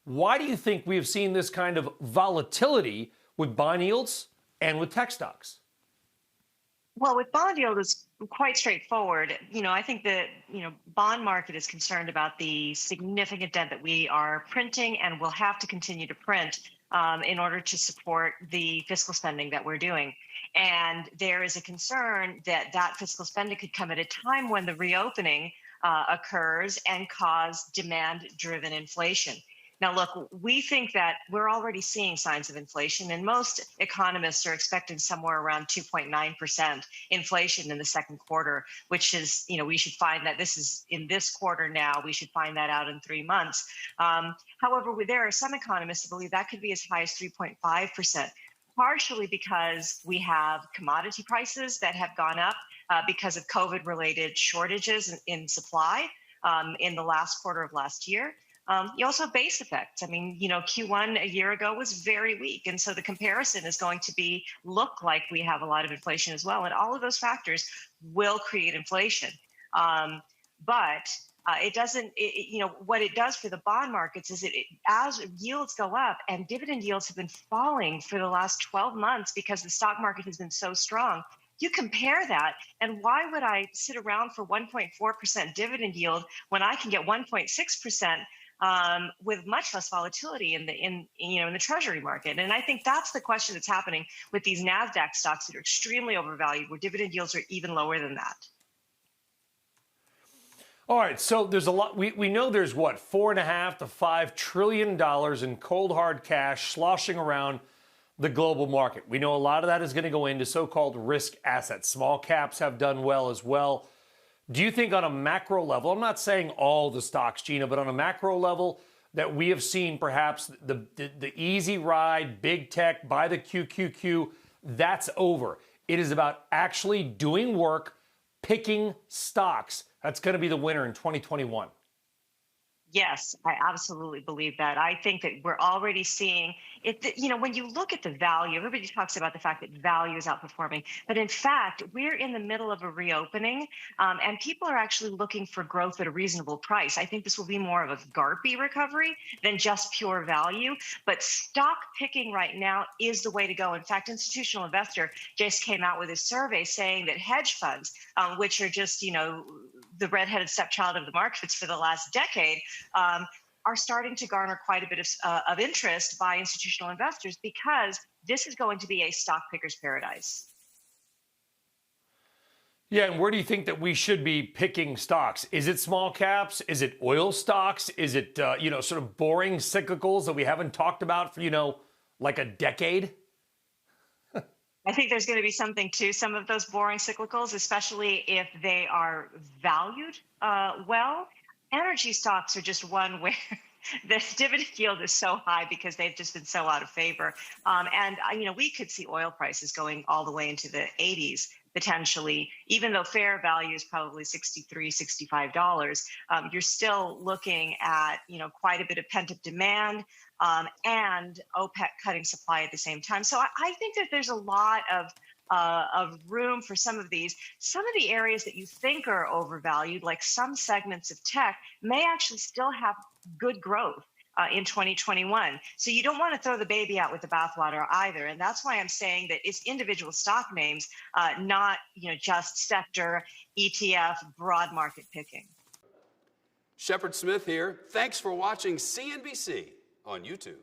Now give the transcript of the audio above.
Why do you think we have seen this kind of volatility with bond yields and with tech stocks? Well, with bond yield, it's quite straightforward. I think the bond market is concerned about the significant debt that we are printing and will have to continue to print in order to support the fiscal spending that we're doing. And there is a concern that that fiscal spending could come at a time when the reopening occurs and cause demand-driven inflation. Now, look, we think that we're already seeing signs of inflation, and most economists are expecting somewhere around 2.9% inflation in the second quarter, which is, we should find that this is in this quarter now. We should find that out in 3 months. However, there are some economists who believe that could be as high as 3.5%. Partially because we have commodity prices that have gone up because of COVID-related shortages in supply in the last quarter of last year. You also have base effects. I mean, Q1 a year ago was very weak. And so the comparison is going to look like we have a lot of inflation as well. And all of those factors will create inflation. But it doesn't, what it does for the bond markets is as yields go up and dividend yields have been falling for the last 12 months because the stock market has been so strong. You compare that, and why would I sit around for 1.4% dividend yield when I can get 1.6% with much less volatility in the Treasury market? And I think that's the question that's happening with these NASDAQ stocks that are extremely overvalued, where dividend yields are even lower than that. All right, so there's a lot. We know there's what, $4.5 to $5 trillion in cold hard cash sloshing around the global market. We know a lot of that is going to go into so-called risk assets. Small caps have done well as well. Do you think on a macro level, I'm not saying all the stocks, Gina, but on a macro level, that we have seen perhaps the easy ride, big tech, buy the QQQ, that's over. It is about actually doing work, picking stocks. That's going to be the winner in 2021. Yes, I absolutely believe that. I think that we're already seeing it. When you look at the value, everybody talks about the fact that value is outperforming. But in fact, we're in the middle of a reopening, and people are actually looking for growth at a reasonable price. I think this will be more of a GARPy recovery than just pure value. But stock picking right now is the way to go. In fact, Institutional Investor just came out with a survey saying that hedge funds, which are just, the redheaded stepchild of the markets for the last decade, are starting to garner quite a bit of interest by institutional investors because this is going to be a stock picker's paradise. Yeah, and where do you think that we should be picking stocks? Is it small caps? Is it oil stocks? Is it, sort of boring cyclicals that we haven't talked about for, like a decade? I think there's going to be something to some of those boring cyclicals, especially if they are valued well. Energy stocks are just one where the dividend yield is so high because they've just been so out of favor. We could see oil prices going all the way into the 80s potentially, even though fair value is probably $63, $65. You're still looking at, quite a bit of pent-up demand and OPEC cutting supply at the same time. So I think that there's a lot of room for some of these. Some of the areas that you think are overvalued, like some segments of tech, may actually still have good growth in 2021. So you don't want to throw the baby out with the bathwater either. And that's why I'm saying that it's individual stock names, not just sector, ETF, broad market picking. Shepard Smith here. Thanks for watching CNBC on YouTube.